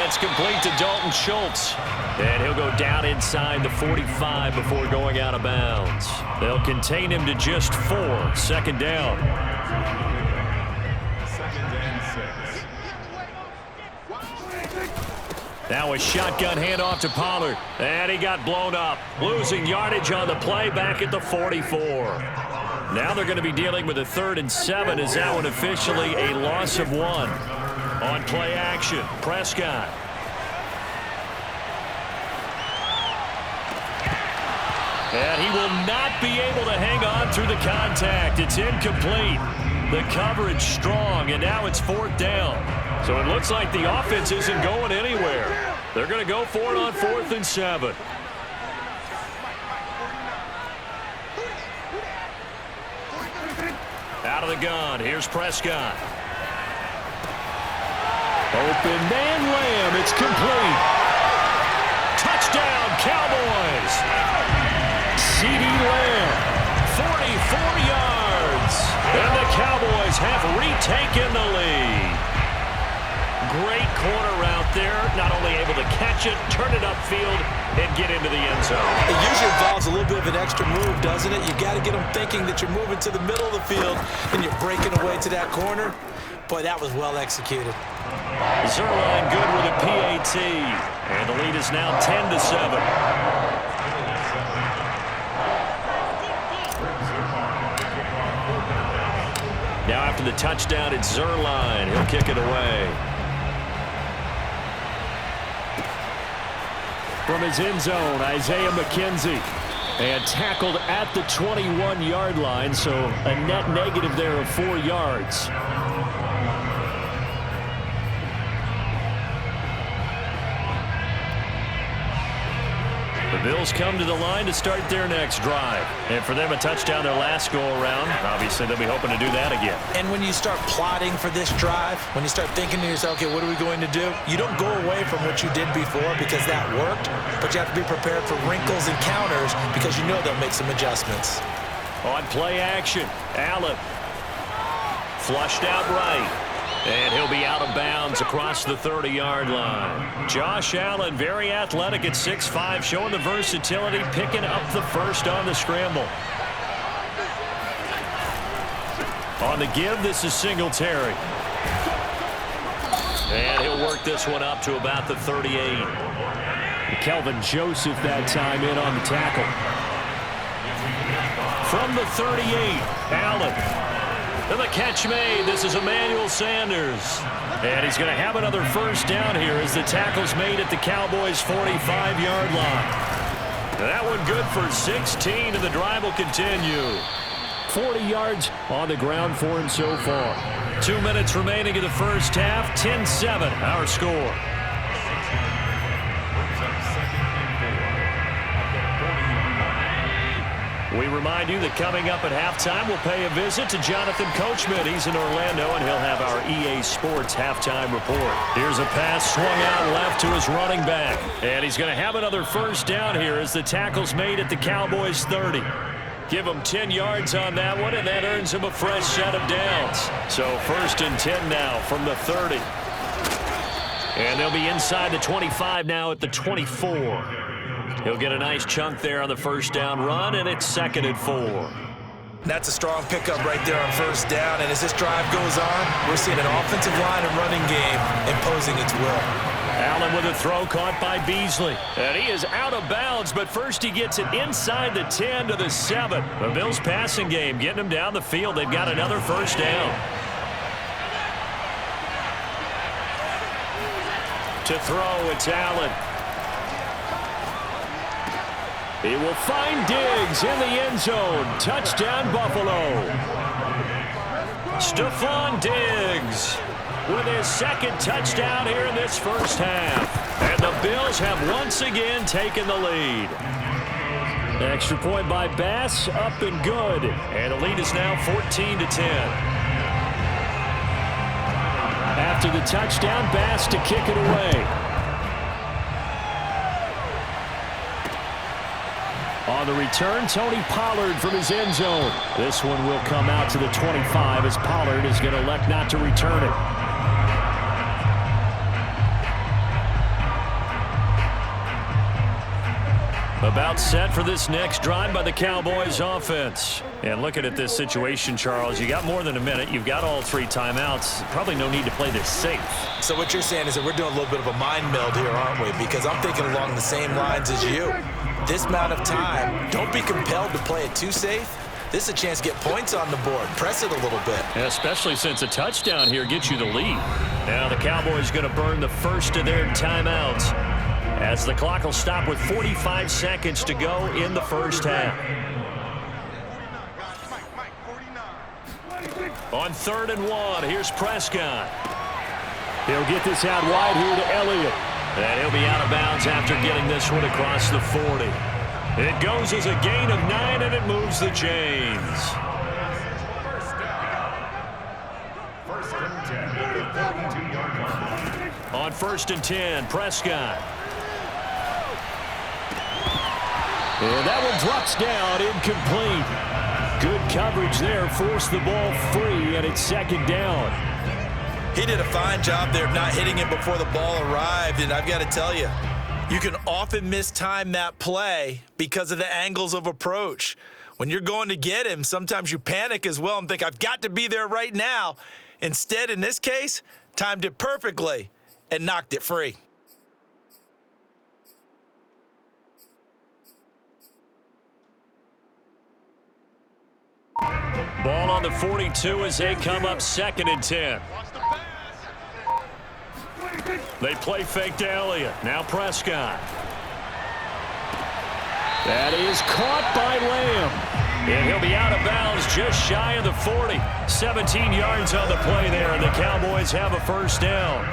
It's complete to Dalton Schultz. And he'll go down inside the 45 before going out of bounds. They'll contain him to just 4. Second down. Now a shotgun handoff to Pollard. And he got blown up. Losing yardage on the play back at the 44. Now they're going to be dealing with a 3rd and 7 as that one officially a loss of 1. On play action, Prescott. And he will not be able to hang on through the contact. It's incomplete. The coverage strong, and now it's 4th down. So it looks like the offense isn't going anywhere. They're going to go for it on 4th and 7. Out of the gun, here's Prescott. Open man Lamb, it's complete. Touchdown, Cowboys. CeeDee Lamb, 44 yards. And the Cowboys have retaken the lead. Great corner route there. Not only able to catch it, turn it upfield, and get into the end zone. It usually involves a little bit of an extra move, doesn't it? You got to get them thinking that you're moving to the middle of the field and you're breaking away to that corner. Boy, that was well executed. Zerline good with a PAT. And the lead is now 10-7. Now after the touchdown, it's Zerline. He'll kick it away. From his end zone, Isaiah McKenzie. And tackled at the 21-yard line, so a net negative there of 4 yards. The Bills come to the line to start their next drive. And for them, a touchdown their last go-around. Obviously, they'll be hoping to do that again. And when you start plotting for this drive, when you start thinking to yourself, okay, what are we going to do? You don't go away from what you did before because that worked, but you have to be prepared for wrinkles and counters because you know they'll make some adjustments. On play action, Allen. Flushed out right. And he'll be out of bounds across the 30-yard line. Josh Allen, very athletic at 6'5", showing the versatility, picking up the first on the scramble. On the give, this is Singletary. And he'll work this one up to about the 38. Kelvin Joseph that time in on the tackle. From the 38, Allen. And the catch made. This is Emmanuel Sanders. And he's going to have another first down here as the tackle's made at the Cowboys' 45-yard line. That one good for 16, and the drive will continue. 40 yards on the ground for him so far. 2 minutes remaining in the first half. 10-7, our score. We remind you that coming up at halftime, we'll pay a visit to Jonathan Coachman. He's in Orlando, and he'll have our EA Sports halftime report. Here's a pass swung out left to his running back. And he's going to have another first down here as the tackle's made at the Cowboys' 30. Give him 10 yards on that one, and that earns him a fresh set of downs. So 1st and 10 now from the 30. And they'll be inside the 25 now at the 24. He'll get a nice chunk there on the first down run, and it's 2nd and 4. That's a strong pickup right there on first down, and as this drive goes on, we're seeing an offensive line and running game imposing its will. Allen with a throw caught by Beasley. And he is out of bounds, but first he gets it inside the 10 to the 7. The Bills passing game getting him down the field. They've got another first down. To throw, it's Allen. He will find Diggs in the end zone. Touchdown, Buffalo. Stephon Diggs with his 2nd touchdown here in this first half. And the Bills have once again taken the lead. Extra point by Bass, up and good. And the lead is now 14-10. After the touchdown, Bass to kick it away. On the return, Tony Pollard from his end zone. This one will come out to the 25 as Pollard is going to elect not to return it. About set for this next drive by the Cowboys offense. And looking at this situation, Charles, you got more than a minute. You've got all 3 timeouts. Probably no need to play this safe. So what you're saying is that we're doing a little bit of a mind meld here, aren't we? Because I'm thinking along the same lines as you. This amount of time, don't be compelled to play it too safe. This is a chance to get points on the board. Press it a little bit. Especially since a touchdown here gets you the lead. Now the Cowboys going to burn the first of their timeouts, as the clock will stop with 45 seconds to go in the first half. On 3rd and 1, here's Prescott. He'll get this out wide here to Elliott. And he'll be out of bounds after getting this one across the 40. It goes as a gain of 9, and it moves the chains. On 1st and 10, Prescott. And that one drops down, incomplete. Good coverage there, forced the ball free, and it's 2nd down. He did a fine job there of not hitting it before the ball arrived, and I've got to tell you, you can often mistime that play because of the angles of approach. When you're going to get him, sometimes you panic as well and think, I've got to be there right now. Instead, in this case, timed it perfectly and knocked it free. Ball on the 42 as they come up 2nd and 10. They play fake to Elliott. Now Prescott. That is caught by Lamb. And he'll be out of bounds just shy of the 40. 17 yards on the play there, and the Cowboys have a first down.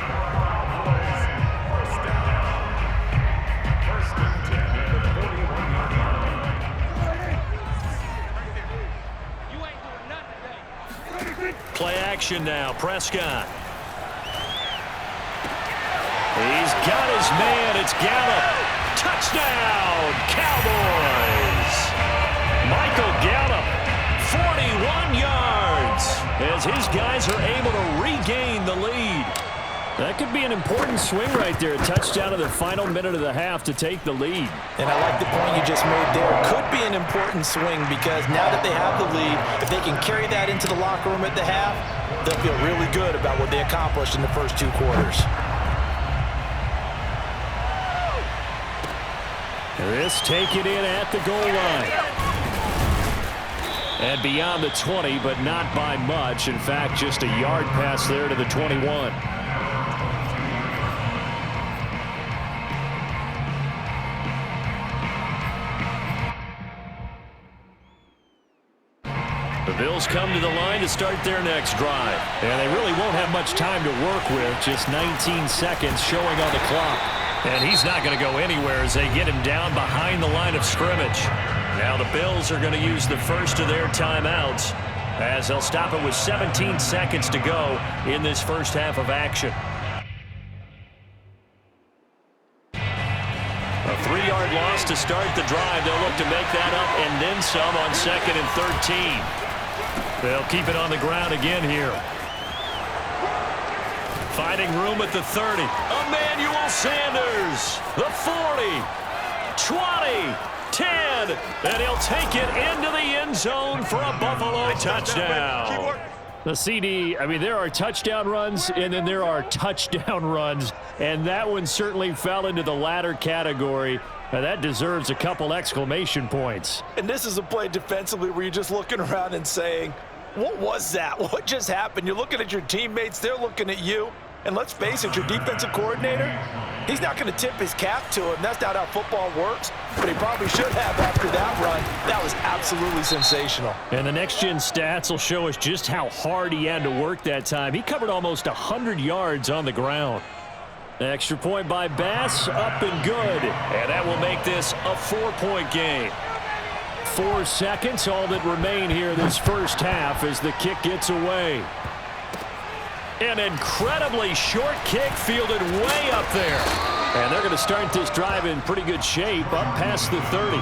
Play action now, Prescott. He's got his man. It's Gallup. Touchdown, Cowboys. Michael Gallup, 41 yards, as his guys are able to regain the lead. That could be an important swing right there. A touchdown in the final minute of the half to take the lead. And I like the point you just made there. Could be an important swing because now that they have the lead, if they can carry that into the locker room at the half, they'll feel really good about what they accomplished in the first 2 quarters. This taken in at the goal line. And beyond the 20, but not by much. In fact, just a yard pass there to the 21. The Bills come to the line to start their next drive. And they really won't have much time to work with. Just 19 seconds showing on the clock. And he's not going to go anywhere as they get him down behind the line of scrimmage. Now the Bills are going to use the first of their timeouts, as they'll stop it with 17 seconds to go in this first half of action. A 3-yard loss to start the drive. They'll look to make that up and then some on 2nd and 13. They'll keep it on the ground again here. Finding room at the 30. Emmanuel Sanders, the 40, 20, 10, and he'll take it into the end zone for a Buffalo touchdown. The CD, I mean, there are touchdown runs, and then there are touchdown runs, and that one certainly fell into the latter category. Now, that deserves a couple exclamation points. And this is a play defensively where you're just looking around and saying, what was that? What just happened? You're looking at your teammates. They're looking at you. And let's face it, your defensive coordinator, he's not going to tip his cap to him. That's not how football works. But he probably should have after that run. That was absolutely sensational. And the next-gen stats will show us just how hard he had to work that time. He covered almost 100 yards on the ground. Extra point by Bass, up and good. And that will make this a 4-point game. 4 seconds, all that remain here this first half as the kick gets away. An incredibly short kick fielded way up there. And they're going to start this drive in pretty good shape, up past the 30.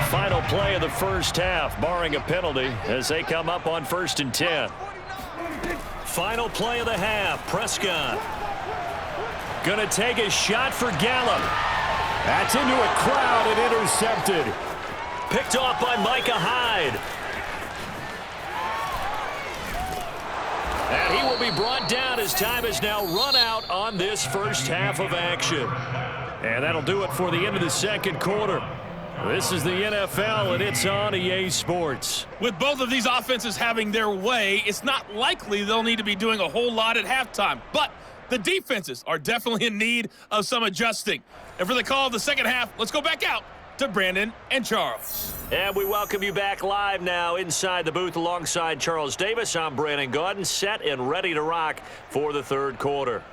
Final play of the first half, barring a penalty, as they come up on 1st and 10. Final play of the half, Prescott. Gonna take a shot for Gallup. That's into a crowd and intercepted. Picked off by Micah Hyde. And he will be brought down as time has now run out on this first half of action. And that'll do it for the end of the second quarter. This is the NFL, and it's on EA Sports. With both of these offenses having their way, it's not likely they'll need to be doing a whole lot at halftime. But the defenses are definitely in need of some adjusting. And for the call of the second half, let's go back out to Brandon and Charles. And we welcome you back live now inside the booth alongside Charles Davis. I'm Brandon Gaudin, set and ready to rock for the third quarter.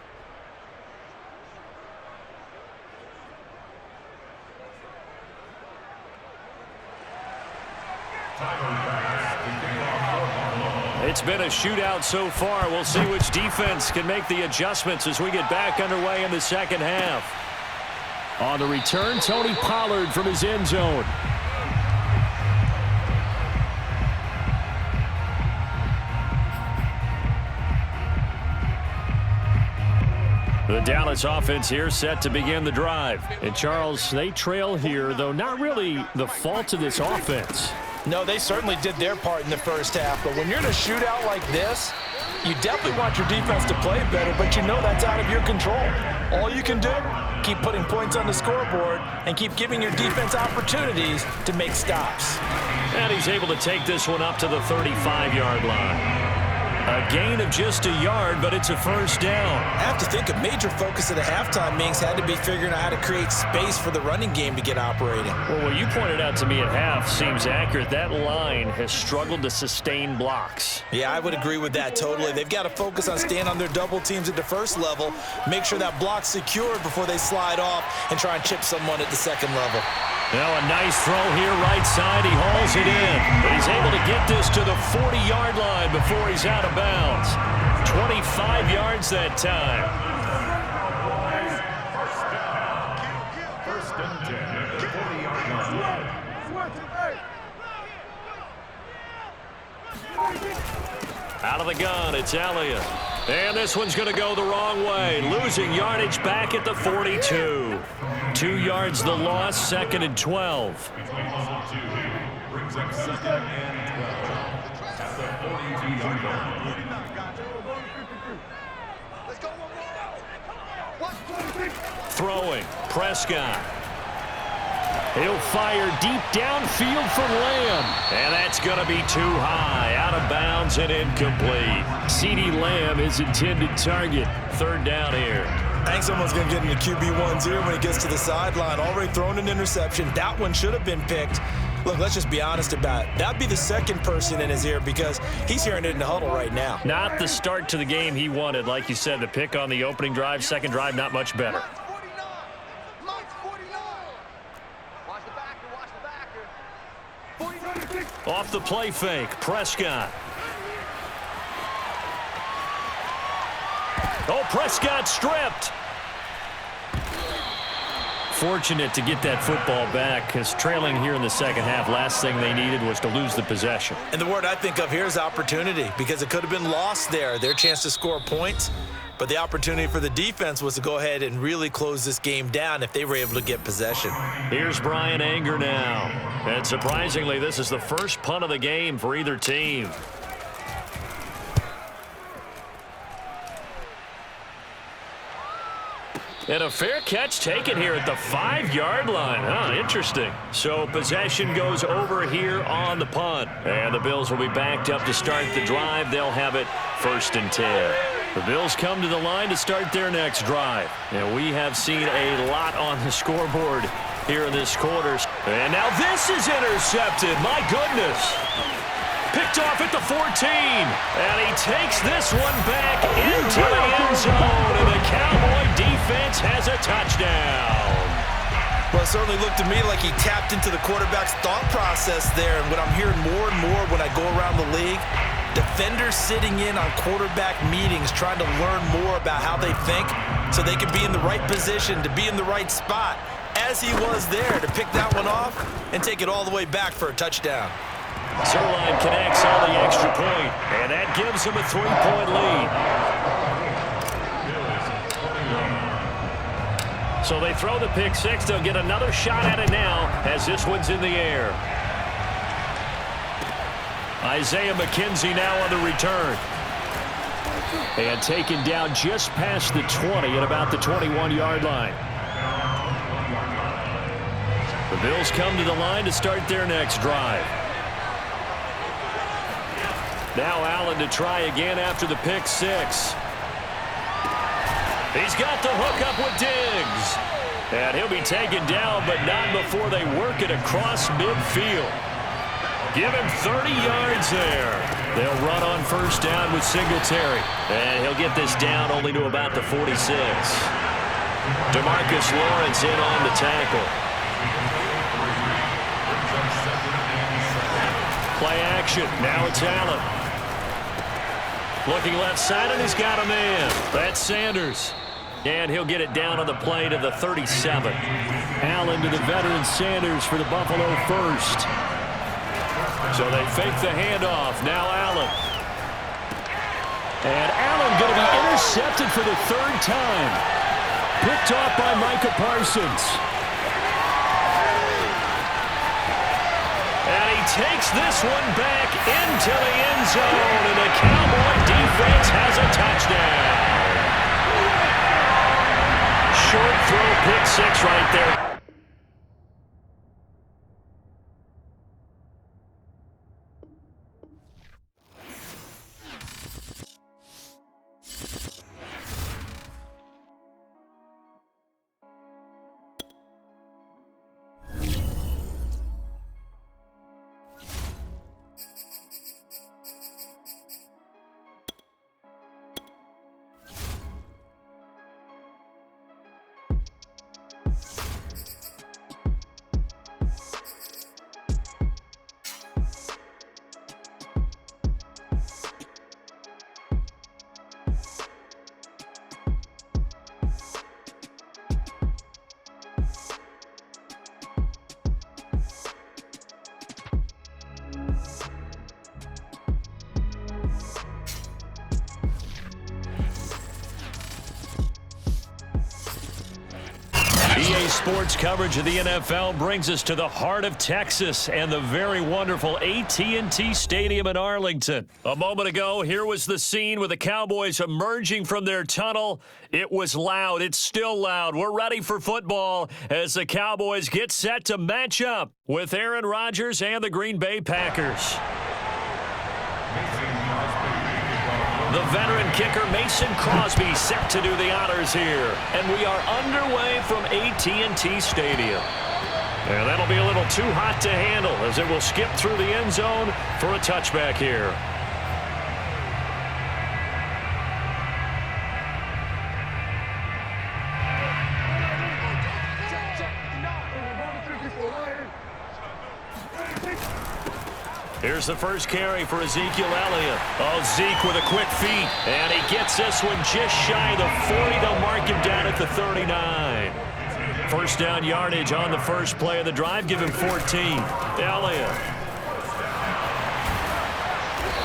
It's been a shootout so far. We'll see which defense can make the adjustments as we get back underway in the second half. On the return, Tony Pollard from his end zone. The Dallas offense here set to begin the drive. And Charles, they trail here, though not really the fault of this offense. No, they certainly did their part in the first half. But when you're in a shootout like this, you definitely want your defense to play better, but you know that's out of your control. All you can do, keep putting points on the scoreboard and keep giving your defense opportunities to make stops. And he's able to take this one up to the 35-yard line. A gain of just a yard, but it's a first down. I have to think a major focus of the halftime meetings had to be figuring out how to create space for the running game to get operating. Well, what you pointed out to me at half seems accurate. That line has struggled to sustain blocks. Yeah, I would agree with that totally. They've got to focus on staying on their double teams at the first level, make sure that block's secured before they slide off and try and chip someone at the second level. Now a nice throw here right side. He hauls it in. But he's able to get this to the 40-yard line before he's out of bounds. 25 yards that time. First and 10 at the 40-yard line. Out of the gun, it's Elliott. And this one's going to go the wrong way. Losing yardage back at the 42. 2 yards the loss, second and 12. Brings up second and 12 at the 42-yard line. Throwing, Prescott. He'll fire deep downfield for Lamb. And that's going to be too high. Out of bounds and incomplete. CeeDee Lamb is intended target. Third down here. I think someone's going to get into QB1's here when he gets to the sideline. Already thrown an interception. That one should have been picked. Look, let's just be honest about it. That'd be the second person in his ear because he's hearing it in the huddle right now. Not the start to the game he wanted. Like you said, the pick on the opening drive, second drive, not much better. Off the play fake, Prescott. Oh, Prescott stripped. Fortunate to get that football back because trailing here in the second half, last thing they needed was to lose the possession. And the word I think of here is opportunity because it could have been lost there. Their chance to score points. But the opportunity for the defense was to go ahead and really close this game down if they were able to get possession. Here's Brian Anger now. And surprisingly, this is the first punt of the game for either team. And a fair catch taken here at the 5-yard line. Huh, interesting. So possession goes over here on the punt. And the Bills will be backed up to start the drive. They'll have it first and 10. The Bills come to the line to start their next drive. And we have seen a lot on the scoreboard here in this quarter. And now this is intercepted. My goodness. Picked off at the 14. And he takes this one back into the end zone. And the Cowboy defense has a touchdown. Well, it certainly looked to me like he tapped into the quarterback's thought process there. And what I'm hearing more and more when I go around the league, defenders sitting in on quarterback meetings trying to learn more about how they think so they can be in the right position, to be in the right spot, as he was there to pick that one off and take it all the way back for a touchdown. Zerline connects on the extra point, and that gives him a 3-point lead. So they throw the pick six. They'll get another shot at it now as this one's in the air. Isaiah McKenzie now on the return. And taken down just past the 20 at about the 21-yard line. The Bills come to the line to start their next drive. Now Allen to try again after the pick six. He's got the hook up with Diggs. And he'll be taken down, but not before they work it across midfield. Give him 30 yards there. They'll run on first down with Singletary. And he'll get this down only to about the 46. DeMarcus Lawrence in on the tackle. Play action. Now it's Allen. Looking left side, and he's got a man. That's Sanders. And he'll get it down on the play to the 37. Allen to the veteran Sanders for the Buffalo first. So they fake the handoff. Now Allen. And Allen going to be intercepted for the third time. Picked off by Micah Parsons. And he takes this one back into the end zone. And the Cowboy defense has a touchdown. Short throw, pick six right there. EA Sports coverage of the NFL brings us to the heart of Texas and the very wonderful AT&T Stadium in Arlington. A moment ago, here was the scene with the Cowboys emerging from their tunnel. It was loud. It's still loud. We're ready for football as the Cowboys get set to match up with Aaron Rodgers and the Green Bay Packers. The veteran kicker Mason Crosby set to do the honors here. And we are underway from AT&T Stadium. And that'll be a little too hot to handle as it will skip through the end zone for a touchback here. Here's the first carry for Ezekiel Elliott. Oh, Zeke with a quick feet. And he gets this one just shy of the 40. They'll mark him down at the 39. First down yardage on the first play of the drive. Give him 14. Elliott.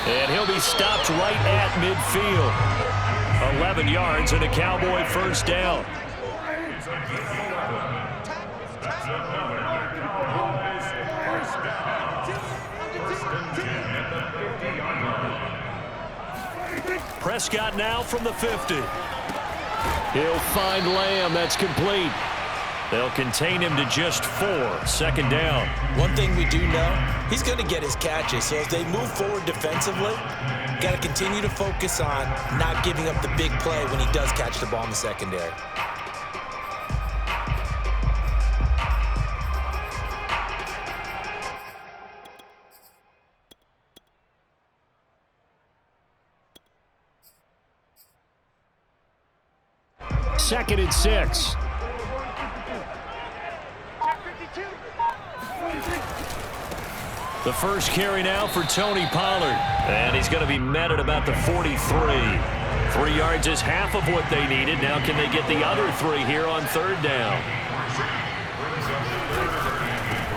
And he'll be stopped right at midfield. 11 yards and a Cowboy first down. Prescott now from the 50. He'll find Lamb. That's complete. They'll contain him to just 4. Second down. One thing we do know, he's going to get his catches. So as they move forward defensively, got to continue to focus on not giving up the big play when he does catch the ball in the secondary. Second and 6. The first carry now for Tony Pollard. And he's going to be met at about the 43. 3 yards is half of what they needed. Now can they get the other 3 here on third down?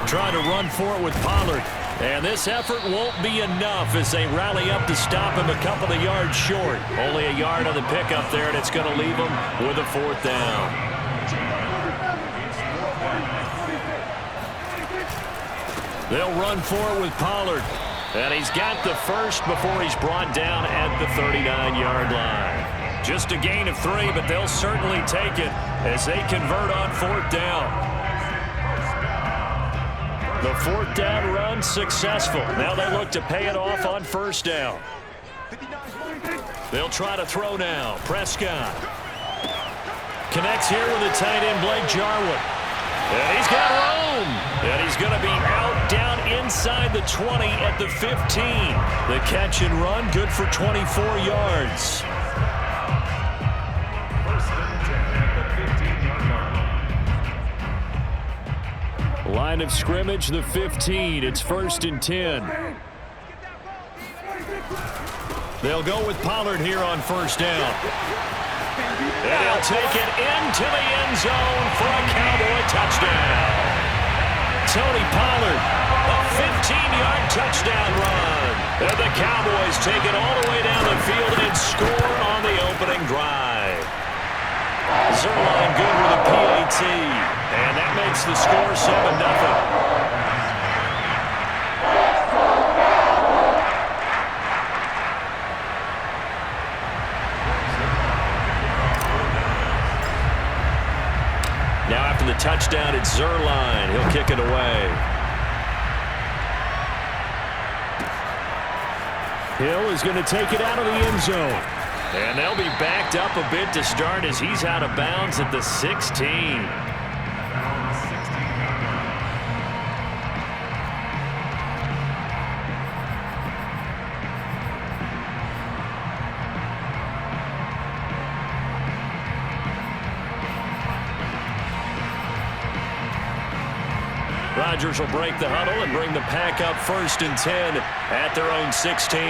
Trying to run for it with Pollard. And this effort won't be enough as they rally up to stop him a couple of yards short. Only a yard on the pickup there, and it's going to leave him with a 4th down. They'll run for it with Pollard. And he's got the first before he's brought down at the 39-yard line. Just a gain of 3, but they'll certainly take it as they convert on 4th down. The 4th down run successful. Now they look to pay it off on 1st down. They'll try to throw now. Prescott connects here with the tight end, Blake Jarwin. And he's got room. And he's going to be out down inside the 20 at the 15. The catch and run, good for 24 yards. Line of scrimmage, the 15. It's 1st and 10. They'll go with Pollard here on 1st down. And he'll take it into the end zone for a Cowboy touchdown. Tony Pollard, a 15-yard touchdown run. And the Cowboys take it all the way down the field and score on the opening drive. Zerline good with a PAT. And that makes the score 7-0. Now after the touchdown, it's Zerline. He'll kick it away. Hill is going to take it out of the end zone. And they'll be backed up a bit to start as he's out of bounds at the 16. Rodgers will break the huddle and bring the pack up 1st and 10 at their own 16.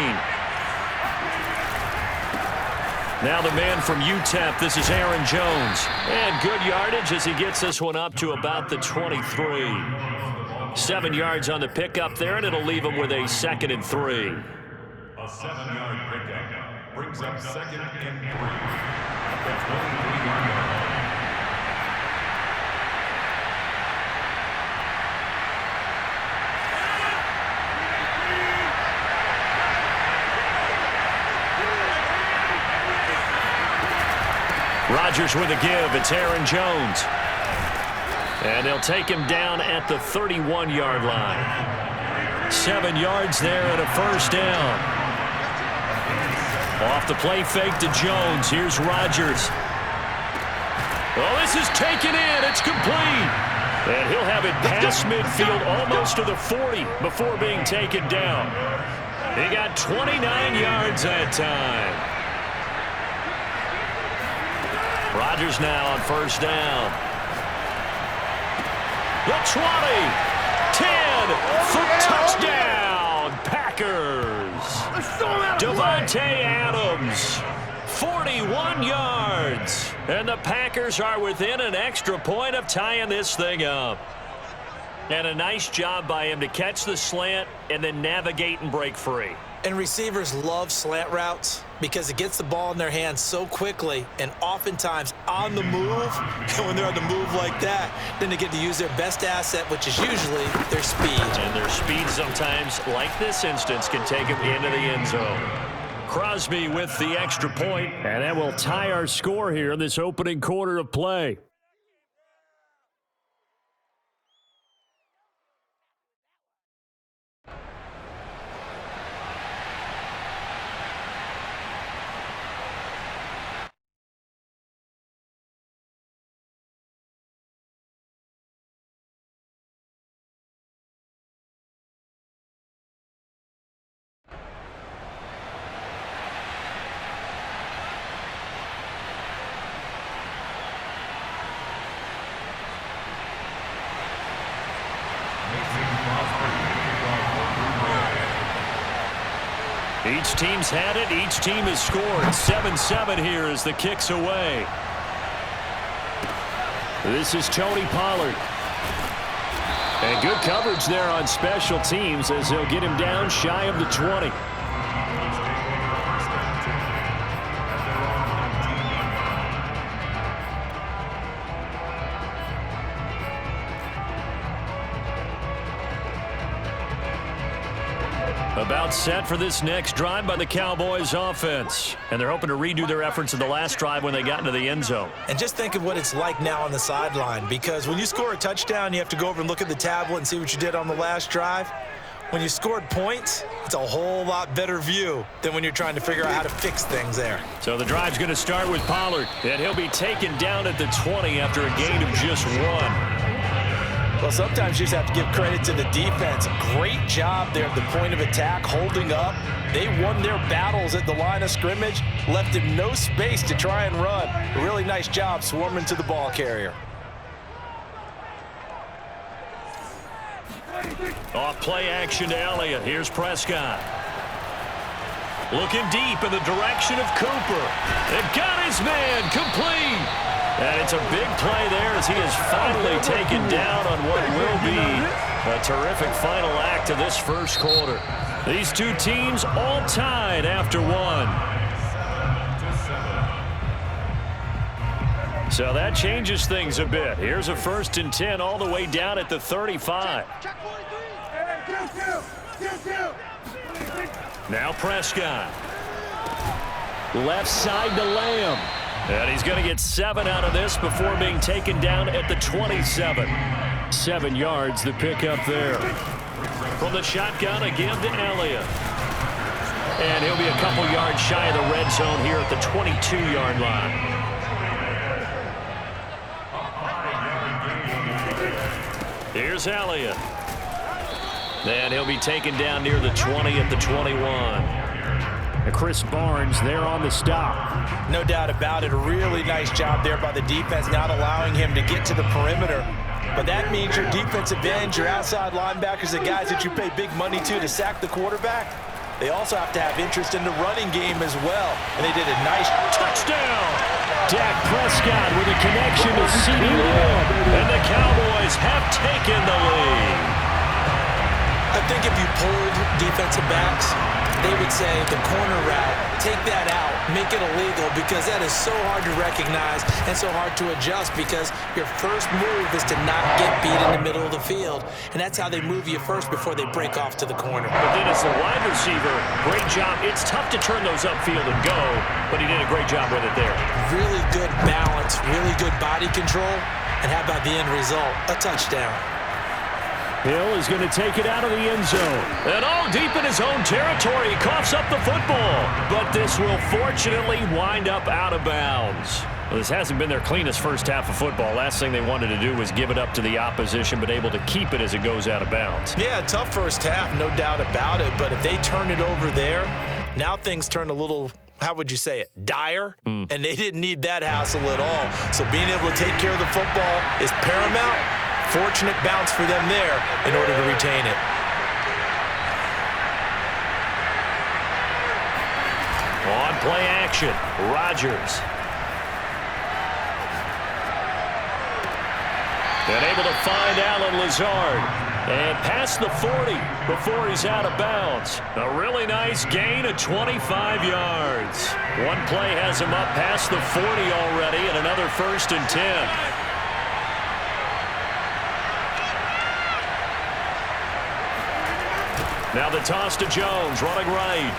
Now the man from UTEP, this is Aaron Jones. And good yardage as he gets this one up to about the 23. 7 yards on the pickup there, and it'll leave him with a 2nd and 3. A 7-yard pickup brings up 2nd and 3 at the 23-yard line. Rodgers with a give. It's Aaron Jones. And they'll take him down at the 31-yard line. 7 yards there and a 1st down. Off the play fake to Jones. Here's Rodgers. Oh, this is taken in. It's complete. And he'll have it past midfield almost to the 40 before being taken down. He got 29 yards that time. Rodgers now on 1st down. The 20, 10 for touchdown, Packers. Devontae Adams, 41 yards. And the Packers are within an extra point of tying this thing up. And a nice job by him to catch the slant and then navigate and break free. And receivers love slant routes because it gets the ball in their hands so quickly and oftentimes on the move. And when they're on the move like that, then they get to use their best asset, which is usually their speed. And their speed sometimes, like this instance, can take them into the end zone. Crosby with the extra point, and that will tie our score here in this opening quarter of play. Each team's had it. Each team has scored. 7-7 here as the kick's away. This is Tony Pollard. And good coverage there on special teams as they'll get him down shy of the 20. About set for this next drive by the Cowboys offense. And they're hoping to redo their efforts in the last drive when they got into the end zone. And just think of what it's like now on the sideline, because when you score a touchdown, you have to go over and look at the tablet and see what you did on the last drive. When you scored points, it's a whole lot better view than when you're trying to figure out how to fix things there. So the drive's going to start with Pollard, and he'll be taken down at the 20 after a gain of just 1. Well, sometimes you just have to give credit to the defense. Great job there at the point of attack, holding up. They won their battles at the line of scrimmage, left him no space to try and run. A really nice job swarming to the ball carrier. Off play action to Elliott. Here's Prescott. Looking deep in the direction of Cooper. They've got his man complete. And it's a big play there as he is finally taken down on what will be a terrific final act of this first quarter. These two teams all tied after 1. So that changes things a bit. Here's a 1st and 10 all the way down at the 35. Now Prescott. Left side to Lamb. And he's going to get 7 out of this before being taken down at the 27. 7 yards the pickup there. From the shotgun, a give to Elliott. And he'll be a couple yards shy of the red zone here at the 22-yard line. Here's Elliott. And he'll be taken down near the 20 at the 21. Chris Barnes there on the stop. No doubt about it. A really nice job there by the defense, not allowing him to get to the perimeter. But that means your defensive ends, your outside linebackers, the guys that you pay big money to sack the quarterback, they also have to have interest in the running game as well. And they did a nice touchdown. Dak Prescott with a connection to CeeDee Lamb. And the Cowboys have taken the lead. I think if you pulled defensive backs, they would say the corner route, take that out, make it illegal, because that is so hard to recognize and so hard to adjust, because your first move is to not get beat in the middle of the field. And that's how they move you first before they break off to the corner. But then as the wide receiver, great job. It's tough to turn those upfield and go, but he did a great job with it there. Really good balance, really good body control. And how about the end result? A touchdown. Hill is going to take it out of the end zone. And all deep in his own territory, he coughs up the football. But this will fortunately wind up out of bounds. Well, this hasn't been their cleanest first half of football. Last thing they wanted to do was give it up to the opposition, but able to keep it as it goes out of bounds. Yeah, tough first half, no doubt about it. But if they turn it over there, now things turn a little, how would you say it, dire? And they didn't need that hassle at all. So being able to take care of the football is paramount. Fortunate bounce for them there in order to retain it. On play action, Rodgers. And able to find Allen Lazard. And past the 40 before he's out of bounds. A really nice gain of 25 yards. One play has him up past the 40 already, and another 1st and 10. Now the toss to Jones, running right.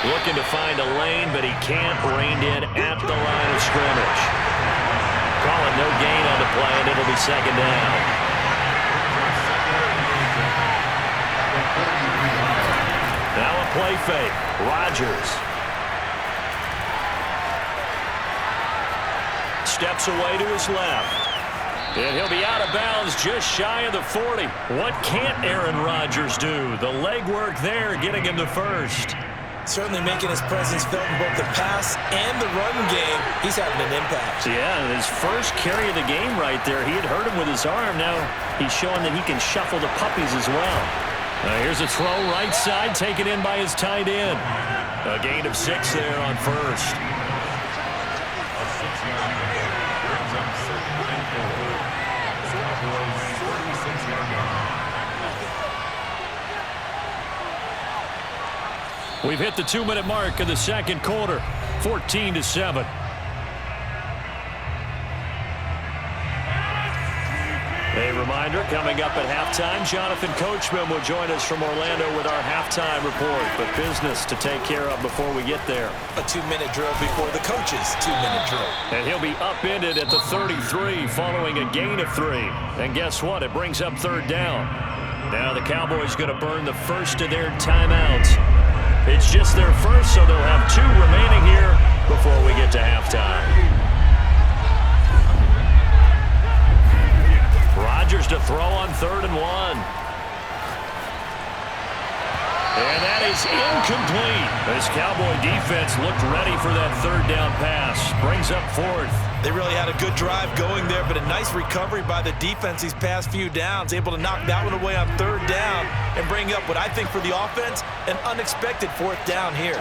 Looking to find a lane, but he can't. Reined in at the line of scrimmage. Call it no gain on the play, and it'll be 2nd down. Now a play fake. Rodgers. Steps away to his left. And he'll be out of bounds just shy of the 40. What can't Aaron Rodgers do? The legwork there getting him the first. Certainly making his presence felt in both the pass and the run game. He's having an impact. Yeah, his first carry of the game right there. He had hurt him with his arm. Now he's showing that he can shuffle the puppies as well. Here's a throw right side taken in by his tight end. A gain of 6 there on first. We've hit the 2-minute mark of the second quarter, 14-7. A reminder. reminder, coming up at halftime, Jonathan Coachman will join us from Orlando with our halftime report. But business to take care of before we get there. A 2-minute drill before the coach's 2-minute drill. And he'll be upended at the 33 following a gain of 3. And guess what? It brings up third down. Now the Cowboys going to burn the first of their timeouts. It's just their first, so they'll have 2 remaining here before we get to halftime. Rodgers to throw on 3rd and 1. And that is incomplete. This Cowboy defense looked ready for that 3rd down pass. Brings up 4th. They really had a good drive going there, but a nice recovery by the defense these past few downs, able to knock that one away on 3rd down and bring up what I think for the offense, an unexpected 4th down here.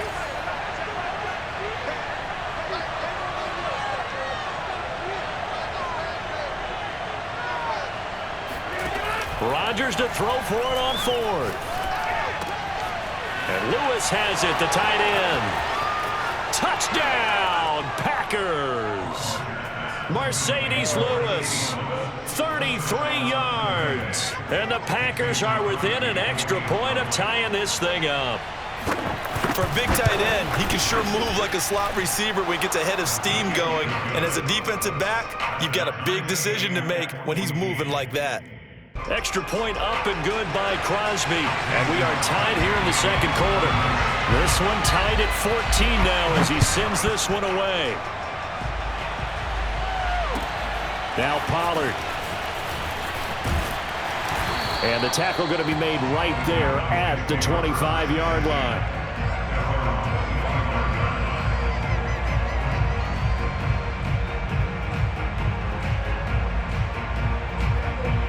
Rodgers to throw for it on 4th. And Lewis has it, the tight end. Touchdown, Packers. Mercedes Lewis, 33 yards. And the Packers are within an extra point of tying this thing up. For a big tight end, he can sure move like a slot receiver when he gets a head of steam going. And as a defensive back, you've got a big decision to make when he's moving like that. Extra point up and good by Crosby. And we are tied here in the second quarter. This one tied at 14 now as he sends this one away. Now Pollard. And the tackle going to be made right there at the 25-yard line.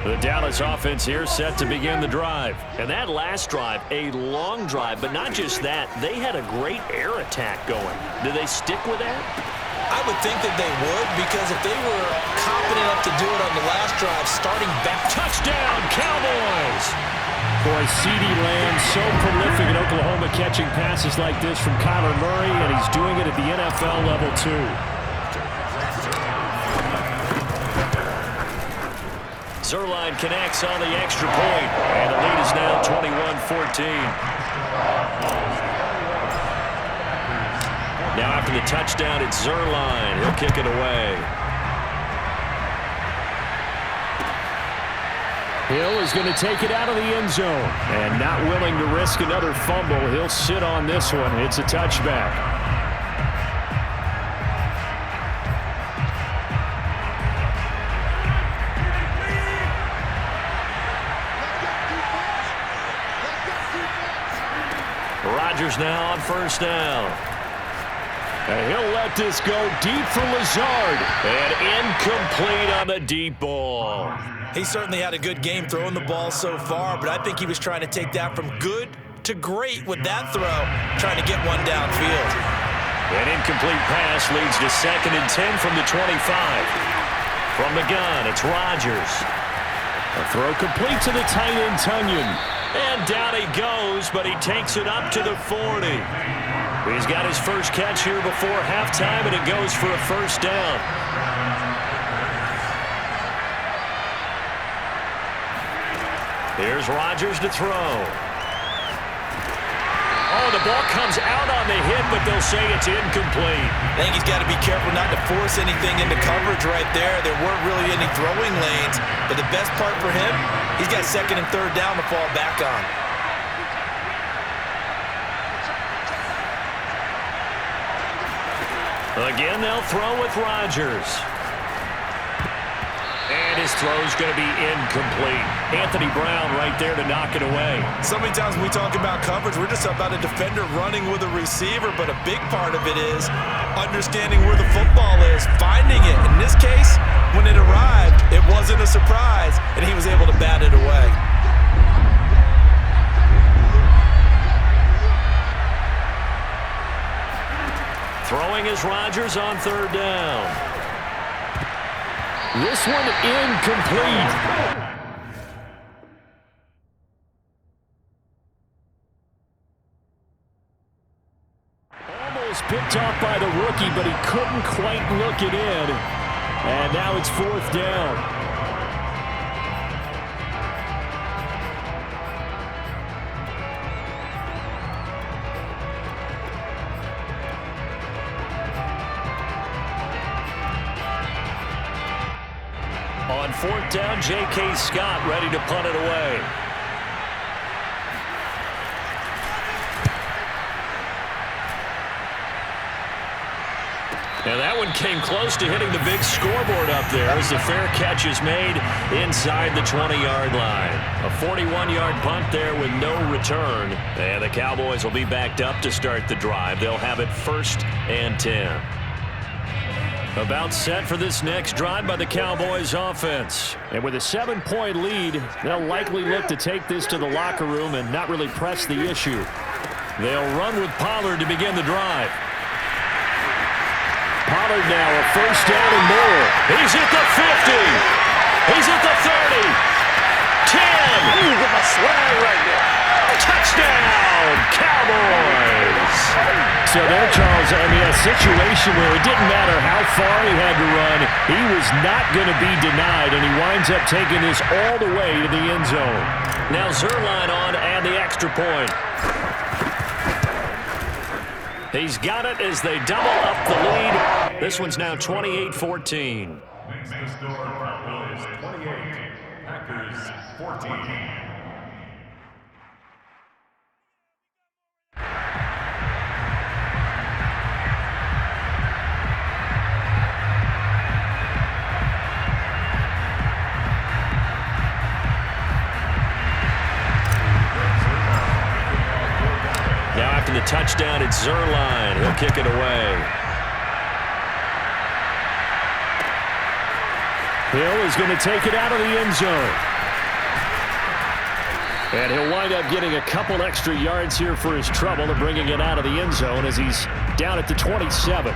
The Dallas offense here set to begin the drive. And that last drive, a long drive, but not just that. They had a great air attack going. Do they stick with that? I would think that they would, because if they were confident enough to do it on the last drive, starting back. Touchdown, Cowboys! Boy, CeeDee Lamb, so prolific in Oklahoma catching passes like this from Kyler Murray, and he's doing it at the NFL level too. Zerline connects on the extra point, and the lead is now 21-14. Now after the touchdown, it's Zerline. He'll kick it away. Hill is going to take it out of the end zone. And not willing to risk another fumble, he'll sit on this one. It's a touchback. Rodgers now on 1st down. And he'll let this go deep for Lazard. And incomplete on the deep ball. He certainly had a good game throwing the ball so far, but I think he was trying to take that from good to great with that throw, trying to get one downfield. An incomplete pass leads to 2nd and 10 from the 25. From the gun, it's Rodgers. A throw complete to the tight end, Tunyon. And down he goes, but he takes it up to the 40. He's got his first catch here before halftime, and it goes for a 1st down. Here's Rodgers to throw. Oh, the ball comes out on the hit, but they'll say it's incomplete. I think he's got to be careful not to force anything into coverage right there. There weren't really any throwing lanes, but the best part for him, he's got 2nd and 3rd down to fall back on. Again, they'll throw with Rodgers. And his throw's going to be incomplete. Anthony Brown right there to knock it away. So many times when we talk about coverage, we're just about a defender running with a receiver, but a big part of it is understanding where the football is, finding it. In this case, when it arrived, it wasn't a surprise, and he was able to bat it away. Throwing is Rodgers on 3rd down. This one incomplete. Almost picked off by the rookie, but he couldn't quite look it in. And now it's 4th down. 4th down, J.K. Scott ready to punt it away. And that one came close to hitting the big scoreboard up there as the fair catch is made inside the 20-yard line. A 41-yard punt there with no return. And the Cowboys will be backed up to start the drive. They'll have it 1st and 10. About set for this next drive by the Cowboys offense. And with a 7-point lead, they'll likely look to take this to the locker room and not really press the issue. They'll run with Pollard to begin the drive. Pollard now a 1st down and more. He's at the 50. He's at the 30. 10. Ooh, with a swag right there. Touchdown, Cowboys. So there, Charles, I mean, a situation where it didn't matter how far he had to run. He was not going to be denied, and he winds up taking this all the way to the end zone. Now Zerline on and the extra point. He's got it as they double up the lead. This one's now 28-14. Next score, Cowboys 28, Packers 14. The touchdown, it's Zerline. He'll kick it away. Hill is going to take it out of the end zone. And he'll wind up getting a couple extra yards here for his trouble and bringing it out of the end zone as he's down at the 27.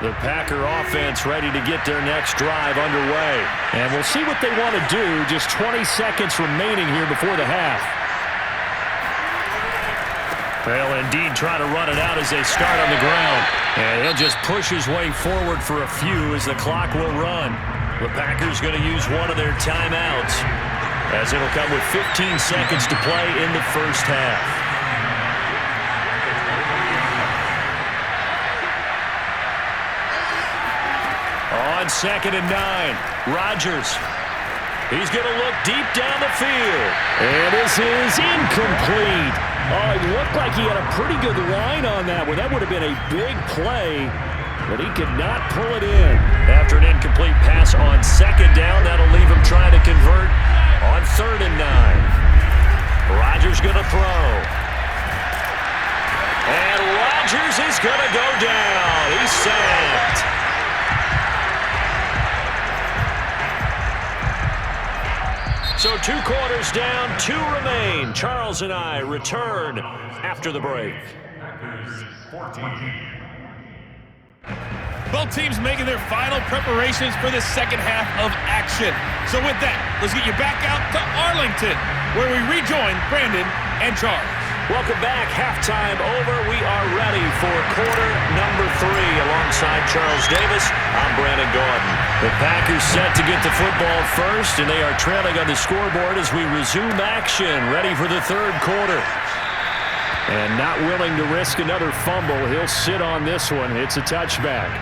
The Packer offense ready to get their next drive underway. And we'll see what they want to do. Just 20 seconds remaining here before the half. They'll indeed try to run it out as they start on the ground. And he'll just push his way forward for a few as the clock will run. The Packers going to use one of their timeouts as it'll come with 15 seconds to play in the first half. On 2nd and 9, Rodgers. He's going to look deep down the field. And this is incomplete. Oh, it looked like he had a pretty good line on that one. That would have been a big play, but he could not pull it in. After an incomplete pass on 2nd down, that'll leave him trying to convert on 3rd and 9. Rodgers going to throw. And Rodgers is going to go down. He's sacked. So 2 quarters down, 2 remain. Charles and I return after the break. Packers 14. Both teams making their final preparations for the second half of action. So with that, let's get you back out to Arlington, where we rejoin Brandon and Charles. Welcome back. Halftime over. We are ready for quarter number 3. Alongside Charles Davis, I'm Brandon Gordon. The Packers set to get the football first, and they are trailing on the scoreboard as we resume action, ready for the 3rd quarter. And not willing to risk another fumble, he'll sit on this one. It's a touchback.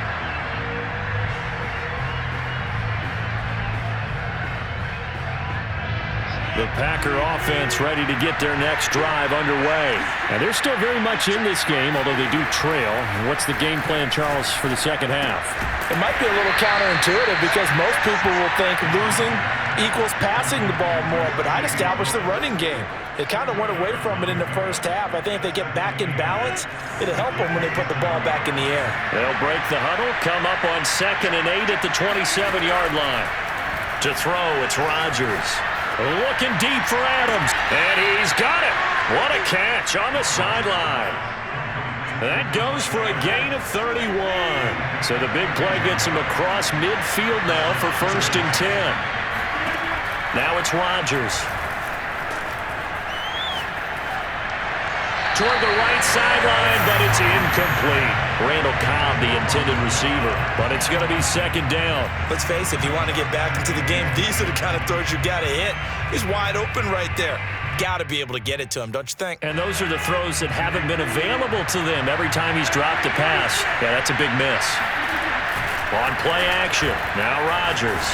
The Packer offense ready to get their next drive underway. And they're still very much in this game, although they do trail. What's the game plan, Charles, for the second half? It might be a little counterintuitive because most people will think losing equals passing the ball more, but I'd establish the running game. They kind of went away from it in the first half. I think if they get back in balance, it'll help them when they put the ball back in the air. They'll break the huddle, come up on 2nd and 8 at the 27-yard line. To throw, it's Rodgers. Looking deep for Adams, and he's got it. What a catch on the sideline. That goes for a gain of 31. So the big play gets him across midfield now for 1st and 10. Now it's Rodgers. To toward the right sideline, but it's incomplete. Randall Cobb, the intended receiver, but it's going to be second down. Let's face it, if you want to get back into the game, these are the kind of throws you got to hit. He's wide open right there. Got to be able to get it to him, don't you think? And those are the throws that haven't been available to them every time he's dropped a pass. Yeah, that's a big miss. On play action, now Rodgers.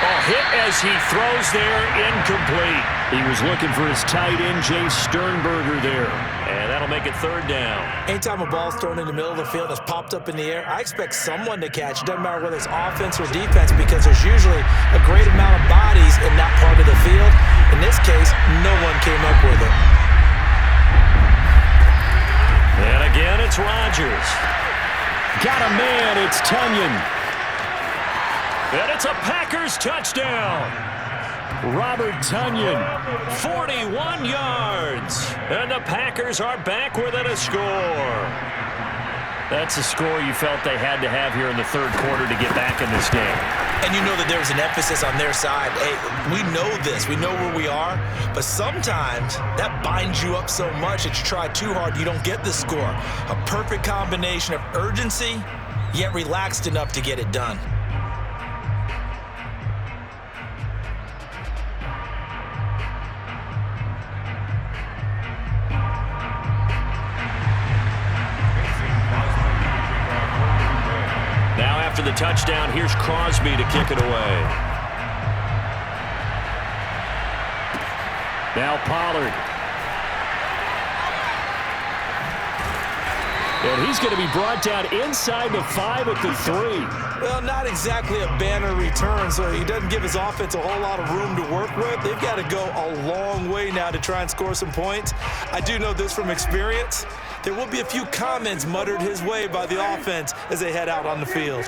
Oh, hit as he throws there, incomplete. He was looking for his tight end, Jay Sternberger there. And that'll make it third down. Anytime a ball's thrown in the middle of the field that's popped up in the air, I expect someone to catch. It doesn't matter whether it's offense or defense because there's usually a great amount of bodies in that part of the field. In this case, no one came up with it. And again, it's Rodgers. Got a man, it's Tunyon. And it's a Packers touchdown. Robert Tunyon, 41 yards. And the Packers are back within a score. That's a score you felt they had to have here in the third quarter to get back in this game. And you know that there was an emphasis on their side. Hey, we know this. We know where we are. But sometimes that binds you up so much that you try too hard, you don't get the score. A perfect combination of urgency, yet relaxed enough to get it done. After the touchdown, here's Crosby to kick it away. Now Pollard. And he's going to be brought down inside the 5 at the 3. Well, not exactly a banner return, so he doesn't give his offense a whole lot of room to work with. They've got to go a long way now to try and score some points. I do know this from experience. There will be a few comments muttered his way by the offense as they head out on the field.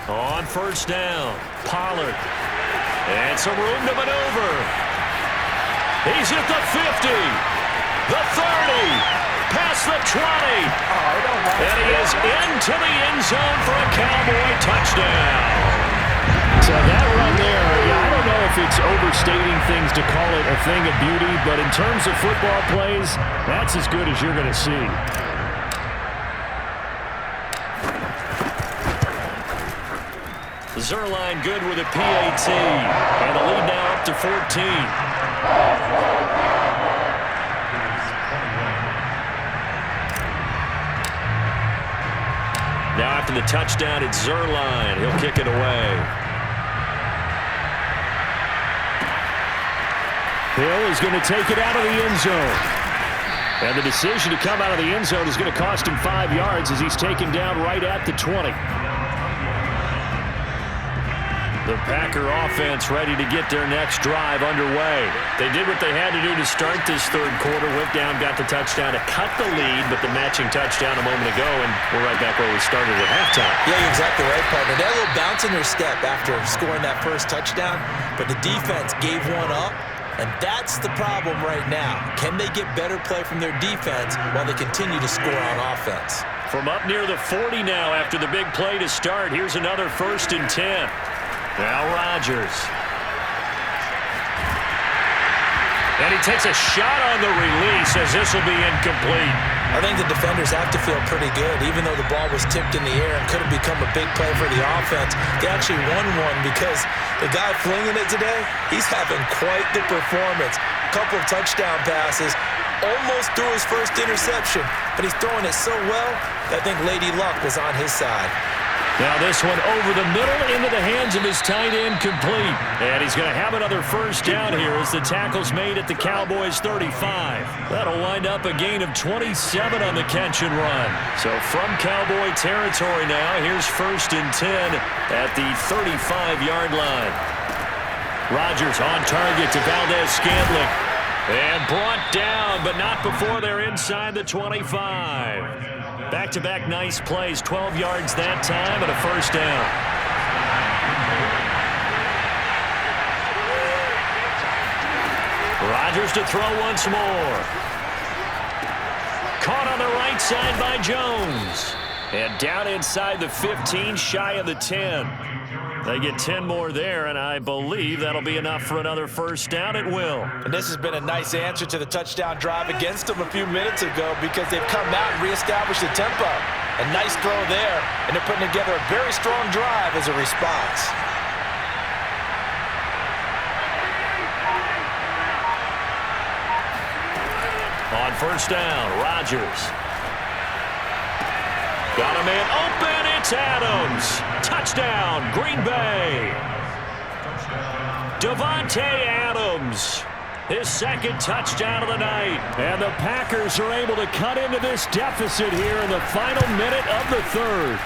On first down, Pollard. And some room to maneuver. He's at the 50, the 30, past the 20. And he is into the end zone for a Cowboy touchdown. So that run there, I don't know if it's overstating things to call it a thing of beauty, but in terms of football plays, that's as good as you're going to see. Zerline good with a PAT, and the lead now up to 14. Now after the touchdown, it's Zerline. He'll kick it away. Hill is going to take it out of the end zone. And the decision to come out of the end zone is going to cost him 5 yards as he's taken down right at the 20. The Packer offense ready to get their next drive underway. They did what they had to do to start this third quarter. Went down, got the touchdown to cut the lead, but the matching touchdown a moment ago, and we're right back where we started at halftime. Yeah, you're exactly right, partner. They had a little bounce in their step after scoring that first touchdown, but the defense gave one up, and that's the problem right now. Can they get better play from their defense while they continue to score on offense? From up near the 40 now after the big play to start, here's another 1st and 10. Now Rodgers. And he takes a shot on the release as this will be incomplete. I think the defenders have to feel pretty good, even though the ball was tipped in the air and could have become a big play for the offense. They actually won one because the guy flinging it today, he's having quite the performance. A couple of touchdown passes, almost threw his first interception, but he's throwing it so well that I think Lady Luck was on his side. Now this one over the middle into the hands of his tight end, complete. And he's going to have another first down here as the tackle's made at the Cowboys' 35. That'll wind up a gain of 27 on the catch and run. So from Cowboy territory now, here's 1st and 10 at the 35-yard line. Rodgers on target to Valdez-Scantling. And brought down, but not before they're inside the 25. Back-to-back nice plays, 12 yards that time, and a first down. Rodgers to throw once more. Caught on the right side by Jones. And down inside the 15, shy of the 10. They get 10 more there, and I believe that'll be enough for another first down at will. And this has been a nice answer to the touchdown drive against them a few minutes ago because they've come out and reestablished the tempo. A nice throw there, and they're putting together a very strong drive as a response. On first down, Rodgers. Got a man open, it's Adams. Touchdown, Green Bay. Davante Adams, his second touchdown of the night. And the Packers are able to cut into this deficit here in the final minute of the third.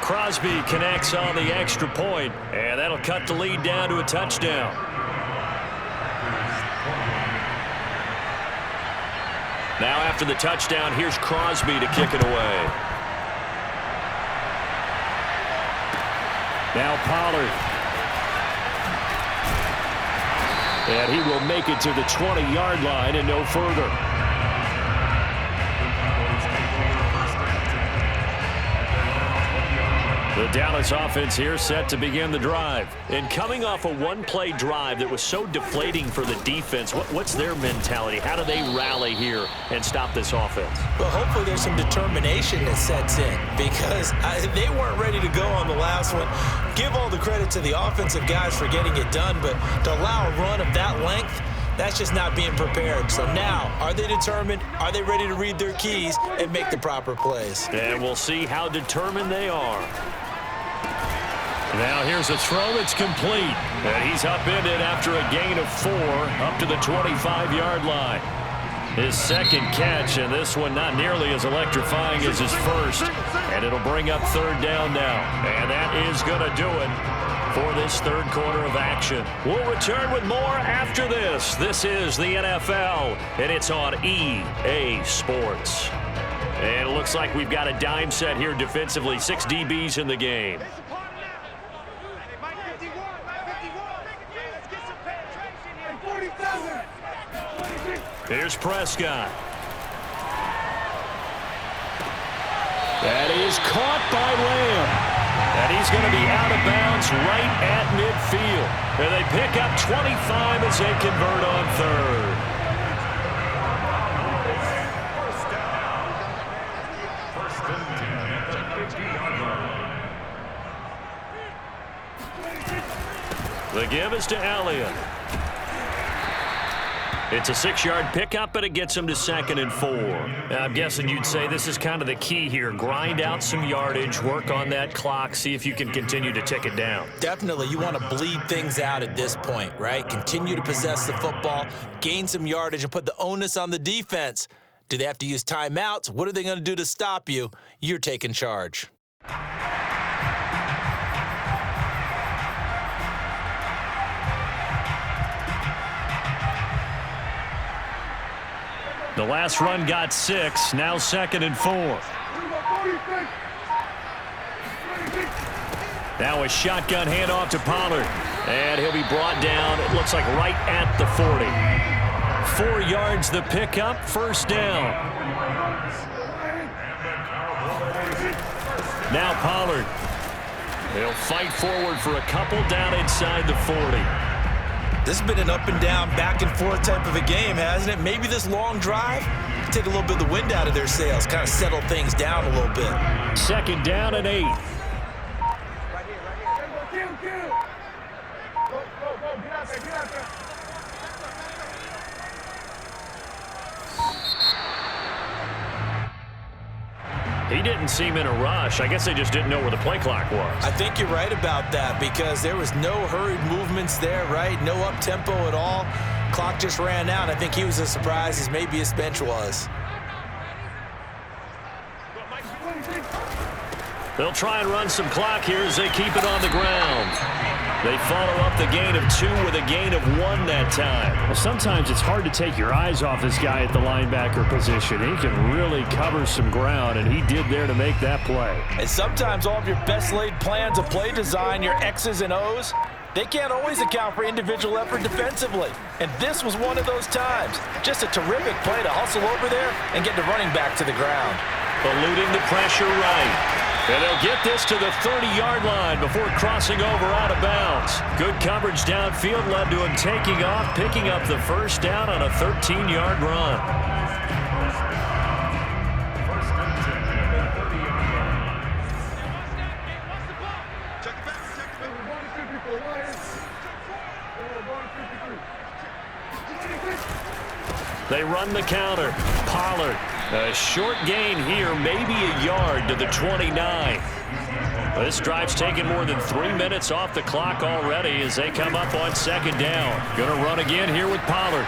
Crosby connects on the extra point, and that'll cut the lead down to a touchdown. Now after the touchdown, here's Crosby to kick it away. Now Pollard. And he will make it to the 20-yard line and no further. The Dallas offense here set to begin the drive. And coming off a one-play drive that was so deflating for the defense, what's their mentality? How do they rally here and stop this offense? Well, hopefully there's some determination that sets in because they weren't ready to go on the last one. Give all the credit to the offensive guys for getting it done, but to allow a run of that length, that's just not being prepared. So now, are they determined? Are they ready to read their keys and make the proper plays? And we'll see how determined they are. Now here's a throw that's complete. And he's upended after a gain of 4 up to the 25-yard line. His second catch, and this one not nearly as electrifying as his first. And it'll bring up third down now. And that is going to do it for this third quarter of action. We'll return with more after this. This is the NFL, and it's on EA Sports. And it looks like we've got a dime set here defensively. 6 DBs in the game. Here's Prescott. That is caught by Lamb. And he's going to be out of bounds right at midfield. And they pick up 25 as they convert on third. The give is to Elliott. It's a 6-yard pickup, but it gets him to 2nd and 4. I'm guessing you'd say this is kind of the key here. Grind out some yardage, work on that clock, see if you can continue to tick it down. Definitely. You want to bleed things out at this point, right? Continue to possess the football, gain some yardage, and put the onus on the defense. Do they have to use timeouts? What are they going to do to stop you? You're taking charge. The last run got 6, now 2nd and 4. Now a shotgun handoff to Pollard. And he'll be brought down, it looks like right at the 40. 4 yards the pickup, first down. Now Pollard. He'll fight forward for a couple down inside the 40. This has been an up-and-down, back-and-forth type of a game, hasn't it? Maybe this long drive take a little bit of the wind out of their sails, kind of settle things down a little bit. 2nd down and 8. He didn't seem in a rush. I guess they just didn't know where the play clock was. I think you're right about that because there was no hurried movements there, right? No up-tempo at all. Clock just ran out. I think he was as surprised as maybe his bench was. They'll try and run some clock here as they keep it on the ground. They follow up the gain of 2 with a gain of 1 that time. Well, sometimes it's hard to take your eyes off this guy at the linebacker position. He can really cover some ground, and he did there to make that play. And sometimes all of your best laid plans of play design, your X's and O's, they can't always account for individual effort defensively. And this was one of those times. Just a terrific play to hustle over there and get the running back to the ground. Eluding the pressure right. And they'll get this to the 30-yard line before crossing over out of bounds. Good coverage downfield led to him taking off, picking up the first down on a 13-yard run. They run the counter. Pollard. A short gain here, maybe a yard to the 29. This drive's taken more than 3 minutes off the clock already as they come up on second down. Going to run again here with Pollard.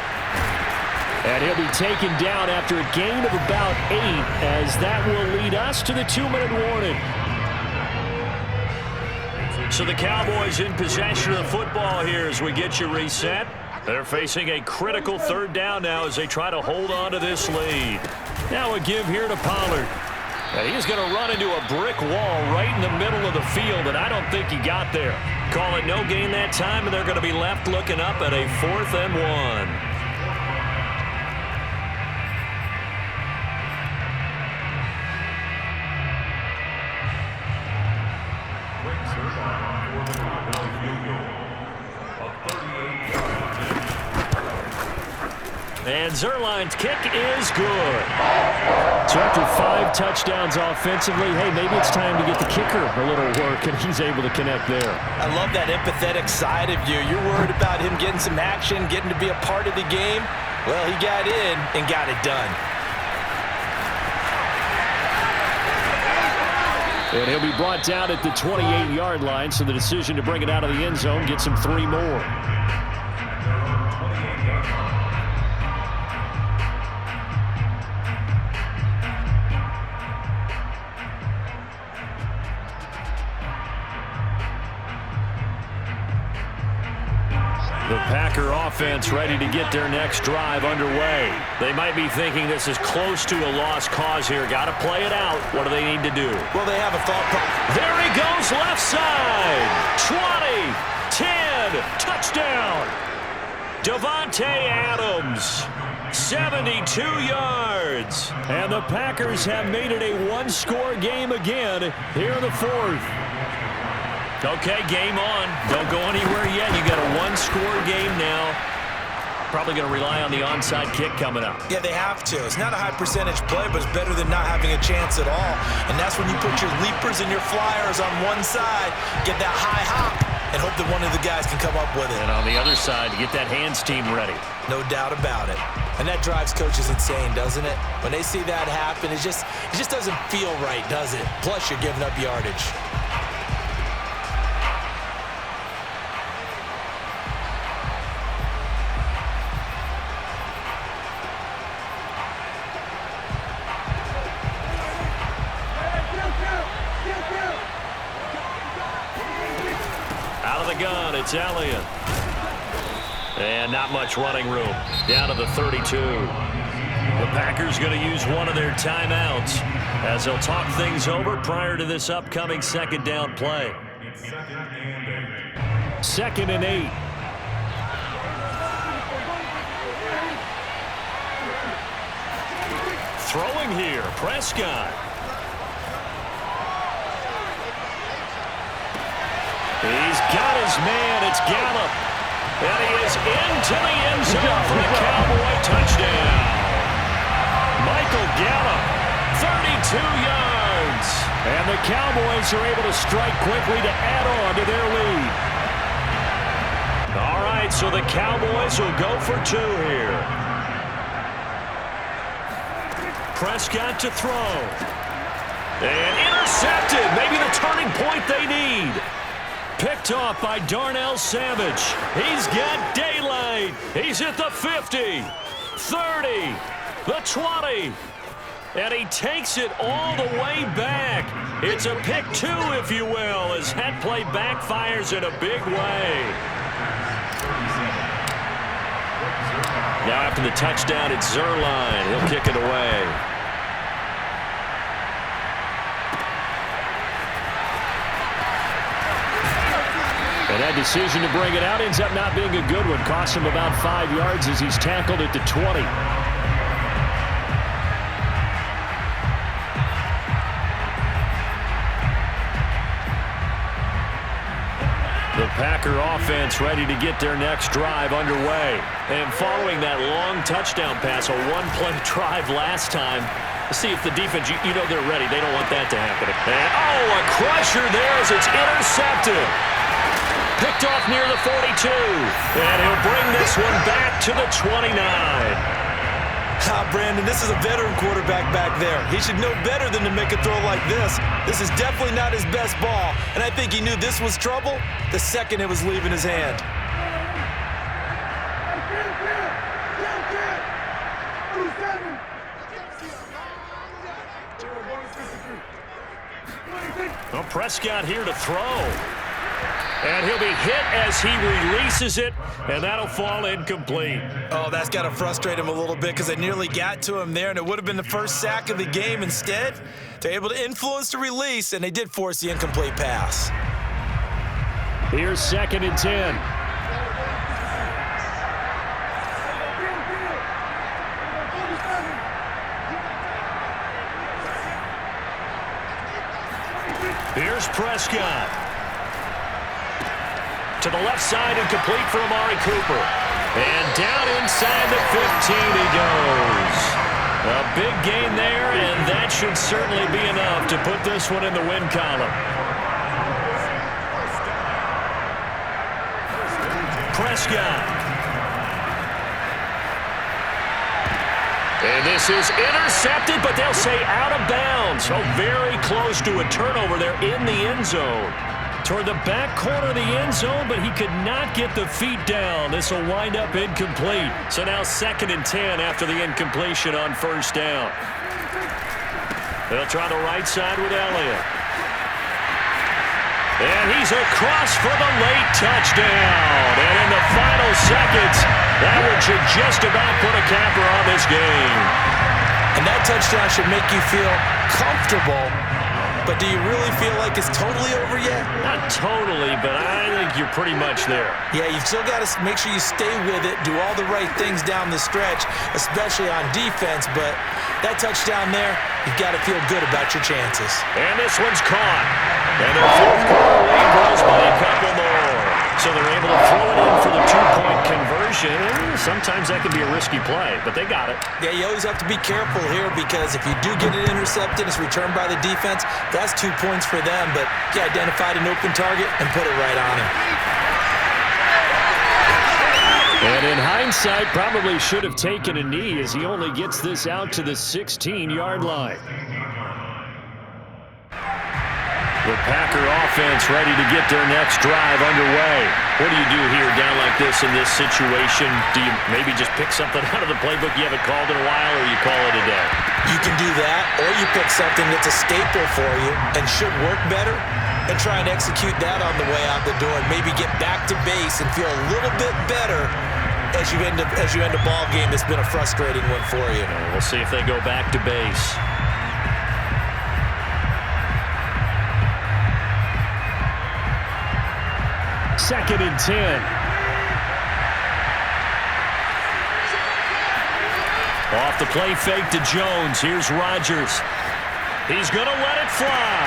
And he'll be taken down after a gain of about 8, as that will lead us to the 2-minute warning. So the Cowboys in possession of the football here as we get you reset. They're facing a critical third down now as they try to hold on to this lead. Now a give here to Pollard. And he's going to run into a brick wall right in the middle of the field, and I don't think he got there. Call it no gain that time, and they're going to be left looking up at a 4th and 1. And Zerline's kick is good. So after 5 touchdowns offensively, hey, maybe it's time to get the kicker a little work, and he's able to connect there. I love that empathetic side of you. You're worried about him getting some action, getting to be a part of the game. Well, he got in and got it done. And he'll be brought down at the 28-yard line, so the decision to bring it out of the end zone gets him 3 more. The Packer offense ready to get their next drive underway. They might be thinking this is close to a lost cause here. Got to play it out. What do they need to do? Well, they have a thought. There he goes, left side. 20, 10, touchdown. Devontae Adams, 72 yards. And the Packers have made it a 1-score game again here in the 4th. Okay, game on. Don't go anywhere yet. You got a 1-score game now. Probably going to rely on the onside kick coming up. Yeah, they have to. It's not a high percentage play, but it's better than not having a chance at all. And that's when you put your leapers and your flyers on one side, get that high hop, and hope that one of the guys can come up with it. And on the other side, get that hands team ready. No doubt about it. And that drives coaches insane, doesn't it? When they see that happen, it just doesn't feel right, does it? Plus, you're giving up yardage. Gun, it's Elliott. And not much running room. Down to the 32. The Packers going to use one of their timeouts as they'll talk things over prior to this upcoming second down play. 2nd and 8. Throwing here, Prescott. He's got his man. It's Gallup. And he is into the end zone for the Cowboy touchdown. Michael Gallup, 32 yards. And the Cowboys are able to strike quickly to add on to their lead. All right, so the Cowboys will go for 2 here. Prescott to throw. And intercepted. Maybe the turning point they need. Picked off by Darnell Savage. He's got daylight. He's at the 50, 30, the 20. And he takes it all the way back. It's a pick 2, if you will, as that play backfires in a big way. Now after the touchdown, it's Zerline. He'll kick it away. And that decision to bring it out ends up not being a good one. Costs him about 5 yards as he's tackled at the 20. The Packer offense ready to get their next drive underway. And following that long touchdown pass, a one-play drive last time, let's see if the defense, you know they're ready. They don't want that to happen. And, a crusher there as it's intercepted. Picked off near the 42. And he'll bring this one back to the 29. Brandon, this is a veteran quarterback back there. He should know better than to make a throw like this. This is definitely not his best ball, and I think he knew this was trouble the second it was leaving his hand. Well, Prescott here to throw. And he'll be hit as he releases it, and that'll fall incomplete. Oh, that's got to frustrate him a little bit because they nearly got to him there, and it would have been the first sack of the game. Instead, they're able to influence the release, and they did force the incomplete pass. Here's 2nd and 10. Here's Prescott. To the left side and complete for Amari Cooper. And down inside the 15 he goes. A big gain there, and that should certainly be enough to put this one in the win column. Prescott. And this is intercepted, but they'll say out of bounds. Oh, very close to a turnover there in the end zone. Toward the back corner of the end zone, but he could not get the feet down. This will wind up incomplete. So now 2nd and 10 after the incompletion on 1st down. They'll try the right side with Elliott. And he's across for the late touchdown. And in the final seconds, that one should just about put a capper on this game. And that touchdown should make you feel comfortable. But do you really feel like it's totally over yet? Not totally, but I think you're pretty much there. Yeah, you've still got to make sure you stay with it, do all the right things down the stretch, especially on defense. But that touchdown there, you've got to feel good about your chances. And this one's caught. And their 4th quarter lead grows by a couple more. So they're able to throw it in for the 2-point conversion. And sometimes that can be a risky play, but they got it. Yeah, you always have to be careful here because if you do get it intercepted, it's returned by the defense. That's 2 points for them, but he identified an open target and put it right on him. And in hindsight, probably should have taken a knee as he only gets this out to the 16-yard line. The Packer offense ready to get their next drive underway. What do you do here down like this in this situation? Do you maybe just pick something out of the playbook you haven't called in a while, or you call it a day? You can do that, or you pick something that's a staple for you and should work better and try and execute that on the way out the door and maybe get back to base and feel a little bit better as you end a ball game that's been a frustrating one for you. We'll see if they go back to base. Second and 10. Off the play fake to Jones. Here's Rodgers. He's going to let it fly.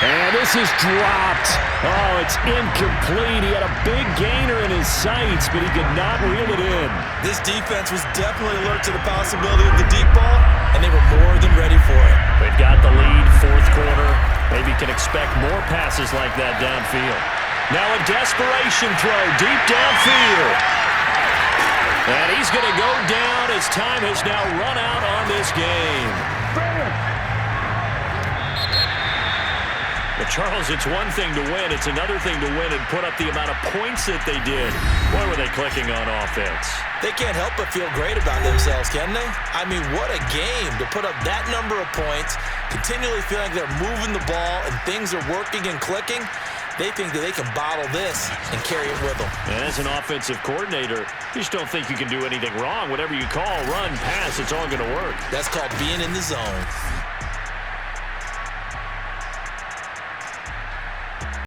And this is dropped. Oh, it's incomplete. He had a big gainer in his sights, but he could not reel it in. This defense was definitely alert to the possibility of the deep ball, and they were more than ready for it. They've got the lead, 4th quarter. Maybe can expect more passes like that downfield. Now a desperation throw deep downfield. And he's going to go down as time has now run out on this game. But Charles, it's one thing to win. It's another thing to win and put up the amount of points that they did. Boy, were they clicking on offense. They can't help but feel great about themselves, can they? I mean, what a game to put up that number of points, continually feeling like they're moving the ball and things are working and clicking. They think that they can bottle this and carry it with them. And as an offensive coordinator, you just don't think you can do anything wrong. Whatever you call, run, pass, it's all going to work. That's called being in the zone.